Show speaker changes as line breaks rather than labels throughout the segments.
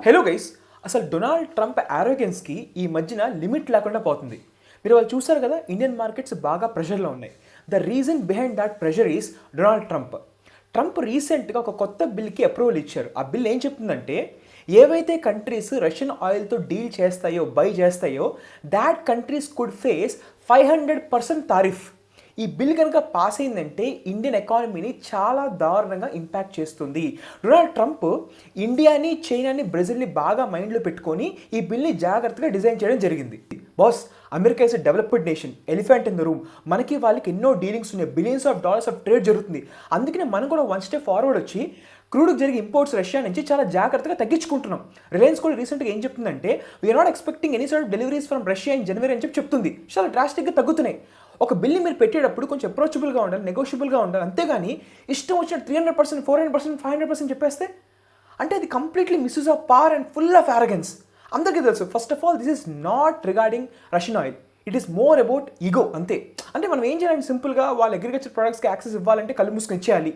Hello guys, అసలు Donald Trump ఆరోగెన్స్కి ఈ మధ్యన లిమిట్ లేకుండా పోతుంది. మీరు వాళ్ళు చూసారు కదా, ఇండియన్ మార్కెట్స్ బాగా ప్రెషర్లో ఉన్నాయి. The reason behind that pressure is Donald Trump. Trump రీసెంట్గా ఒక కొత్త బిల్కి అప్రూవల్ ఇచ్చారు. ఆ బిల్ ఏం చెప్తుందంటే, ఏవైతే కంట్రీస్ రష్యన్ ఆయిల్తో డీల్ చేస్తాయో, బై చేస్తాయో, that countries could face 500% tariff. ఈ బిల్ కనుక పాస్ అయిందంటే ఇండియన్ ఎకానమీని చాలా దారుణంగా ఇంపాక్ట్ చేస్తుంది. డొనాల్డ్ ట్రంప్ ఇండియాని, చైనాని, బ్రెజిల్ని బాగా మైండ్లో పెట్టుకొని ఈ బిల్ని జాగ్రత్తగా డిజైన్ చేయడం జరిగింది. Boss, America is a developed nation, elephant in the room. మనకి వాళ్ళకి ఎన్నో డీలింగ్స్ ఉన్నాయి, billions of dollars of trade జరుగుతుంది. అందుకనే మనం కూడా వన్ స్టెప్ ఫార్వర్డ్ వచ్చి క్రూడ్కి జరిగే ఇంపోర్ట్స్ రష్యా నుంచి చాలా జాగ్రత్తగా తగ్గించుకుంటున్నాం. రిలయన్స్ కూడా రీసెంట్గా ఏం చెప్తుందంటే, we are not expecting any sort deliveries from Russia in January అని చెప్తుంది. చాలా డ్రాస్టిక్గా తగ్గుతున్నాయి. ఒక బిల్ని మీరు పెట్టేటప్పుడు కొంచెం అప్రోచబుల్గా ఉండాలి, నెగోషియబుల్గా ఉండాలి. అంతేగాని ఇష్టం వచ్చిన 300%, 400%, 500% చెప్పేస్తే అంటే అది completely misuse of power and full of arrogance. అందరికీ తెలుసు, first of all this is not regarding Russian oil, it is more about ego అంతే. అంటే మనం ఏం చేయాలంటే సింపుల్గా వాళ్ళ అగ్రికల్చర్ ప్రొడక్ట్స్కి యాక్సెస్ ఇవ్వాలంటే కళ్ళు మూసుకొని ఇచ్చేయాలి.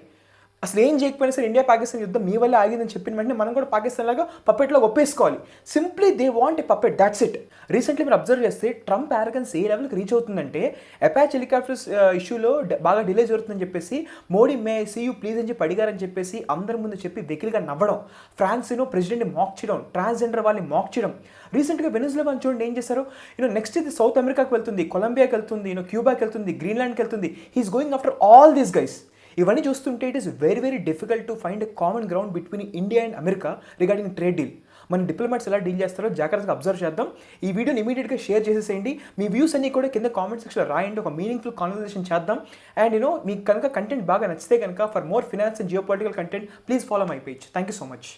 అసలు ఏం చేయకపోయినా సరే ఇండియా పాకిస్తాన్ యుద్ధం మీ వల్ల ఆగిందని చెప్పిన వెంటనే మనం కూడా పాకిస్తాన్ లాగా పప్పెట్లో ఒప్పేసుకోవాలి. Simply they want a puppet, that's it. Recently మీరు అబ్జర్వ్ చేస్తే ట్రంప్ ఆరగన్స్ ఏ లెవెల్కి రీచ్ అవుతుందంటే, అపాచ్ హెలికాప్టర్స్ ఇష్యూలో బాగా డిలే జరుగుతుందని చెప్పేసి Modi may see you please అని చెప్పి అడిగారని చెప్పేసి అందరి ముందు చెప్పి వెకిలిగా నవ్వడం, ఫ్రాన్స్ను ప్రెసిడెంట్ని మాక్ చేయడం, ట్రాన్స్జెండర్ వాళ్ళని మాక్ చేయడం. రీసెంట్గా వెనిజులా చూడండి ఏం చేశారు. నెక్స్ట్ ఇది సౌత్ అమెరికాకి వెళ్తుంది, కొలంబియాకి వెళ్తుంది, క్యూబాకి వెళ్తుంది, గ్రీన్లాండ్కి వెళ్తుంది. He is going after all these guys. ఇవన్నీ చూస్తుంటే it is very difficult to find a common ground between India and America regarding trade deal. మన డిప్లొమాట్స్ ఎలా డీల్ చేస్తారో జాగ్రత్తగా అబ్జర్వ్ చేద్దాం. ఈ వీడియోని ఇమీడియట్గా షేర్ చేసేసేయండి. మీ వ్యూస్ అన్ని కూడా కింద కామెంట్ సెక్షన్లో రాయండి. ఒక మీనింగ్ఫుల్ కాన్వర్సేషన్ చేద్దాం. అండ్ మీకు కనుక కంటెంట్ బాగా నచ్చితే కనుక for more finance and geo political content please follow my page. Thank you so much.